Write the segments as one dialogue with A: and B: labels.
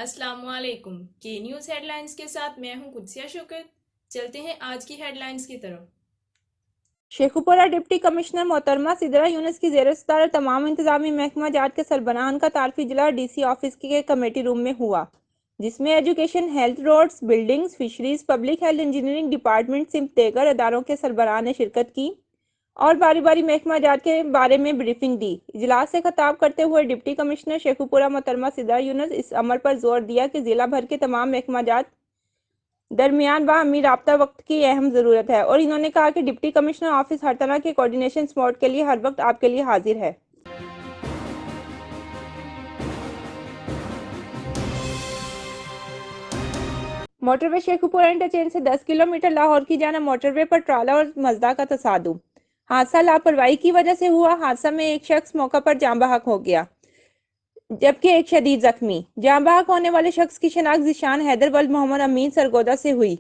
A: السلام علیکم کے نیوز ہیڈ لائنز کے ساتھ میں ہوں قدسیہ شوکت۔ چلتے ہیں آج کی ہیڈ لائنز کی طرف۔
B: شیخوپورہ ڈپٹی کمشنر محترمہ سدرہ یونس کی زیر صدارت تمام انتظامی محکمہ جات کے سربراہان کا تعارفی اجلاس ڈی سی آفس کے کمیٹی روم میں ہوا، جس میں education, health, roads, buildings, fisheries, public health, engineering department سمیت دیگر اداروں کے سربراہان نے شرکت کی اور باری باری محکمہ جات کے بارے میں بریفنگ دی۔ اجلاس سے خطاب کرتے ہوئے ڈپٹی کمشنر شیخوپورہ محترمہ سدرہ یونس اس امر پر زور دیا کہ ضلع بھر کے تمام محکمہ جات درمیان باہمی رابطہ وقت کی اہم ضرورت ہے، اور انہوں نے کہا کہ ڈپٹی کمشنر آفس ہر طرح کے کوارڈینیشن سپورٹ کے لیے ہر وقت آپ کے لیے حاضر ہے۔ موٹر وے شیخوپورہ انٹرچینج سے 10 کلومیٹر لاہور کی جانب موٹر وے پر ٹرالر اور مزدا کا تصادم۔ حادثہ لاپرواہی کی وجہ سے ہوا۔ حادثہ میں ایک شخص موقع پر جاں بحق ہو گیا جبکہ ایک شدید زخمی۔ جاں بحق ہونے والے شخص کی شناخت ذیشان حیدر ولد محمد امین سرگودا سے ہوئی،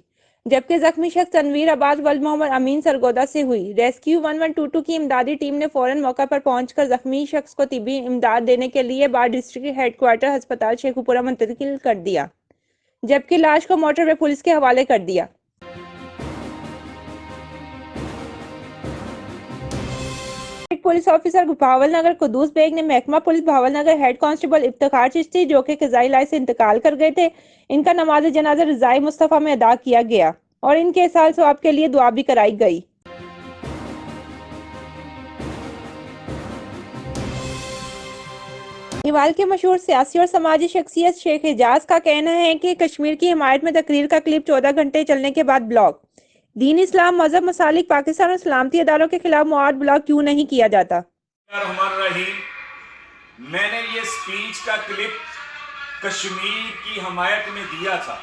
B: جبکہ زخمی شخص تنویر عباس ولد محمد امین سرگودا سے ہوئی۔ ریسکیو 1122 کی امدادی ٹیم نے فوراً موقع پر پہنچ کر زخمی شخص کو طبی امداد دینے کے لیے بعد ڈسٹرکٹ ہیڈ کوارٹر ہسپتال شیخوپورہ منتقل کر دیا، جبکہ لاش کو موٹر وے پولیس کے حوالے کر دیا۔ Police officer Bahawalnagar Quddus Baig نے محکمہ police Bahawalnagar head constable Iftikhar Chishti, جو کہ قضائی لائے سے انتقال کر گئے تھے، ان کا نماز جنازہ رضائے مصطفیٰ میں ادا کیا گیا اور ان کے اصحال ثواب کے لیے دعا بھی کرائی گئی۔ نیوال کے مشہور سیاسی اور سماجی شخصیت شیخ اعجاز کا کہنا ہے کہ کشمیر کی حمایت میں تقریر کا کلپ 14 گھنٹے چلنے کے بعد بلاک۔ دین اسلام، مذہب، مسالک، پاکستان اور سلامتی اداروں کے خلاف مواد بلاک کیوں نہیں کیا جاتا؟
C: میں نے یہ سپیچ کا کلپ کشمیر کی حمایت میں دیا تھا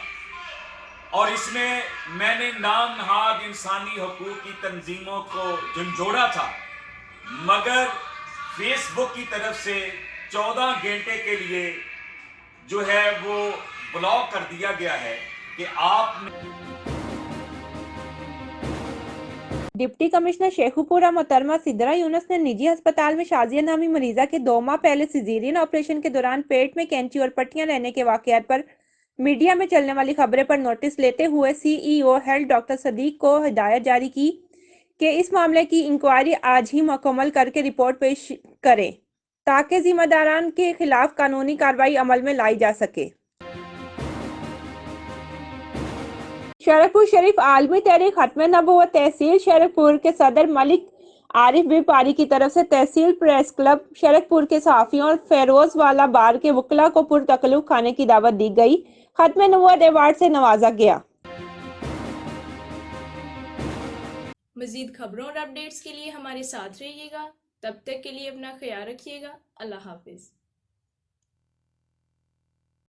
C: اور اس میں نے نام نہاد انسانی حقوق کی تنظیموں کو جھنجھوڑا تھا، مگر فیس بک کی طرف سے 14 گھنٹے کے لیے جو ہے وہ بلاک کر دیا گیا ہے کہ آپ نے۔
B: ڈپٹی کمشنر شیخوپورہ محترمہ سدرہ یونس نے نجی ہسپتال میں شازیہ نامی مریضہ کے 2 ماہ پہلے سیزیرین آپریشن کے دوران پیٹ میں کینچی اور پٹیاں رہنے کے واقعات پر میڈیا میں چلنے والی خبریں پر نوٹس لیتے ہوئے سی ای او ہیلتھ ڈاکٹر صدیق کو ہدایت جاری کی کہ اس معاملے کی انکوائری آج ہی مکمل کرکے رپورٹ پیش کریں تاکہ ذمہ داران کے خلاف قانونی کارروائی عمل میں لائی جا سکے۔ شرک پور شریف عالمی تحریک ختم نبوت تحصیل شرک پور کے صدر ملک عارف بی پاری کی طرف سے تحصیل پریس کلب شرک پور کے صحافیوں اور فیروز والا بار کے وکلاء کو پرتکلف کھانے کی دعوت دی گئی۔ ختم نبوت ایوارڈ سے نوازا گیا۔
A: مزید خبروں اور اپڈیٹس کے لیے ہمارے ساتھ رہیے گا۔ تب تک کے لیے اپنا خیال رکھیے گا۔ اللہ حافظ۔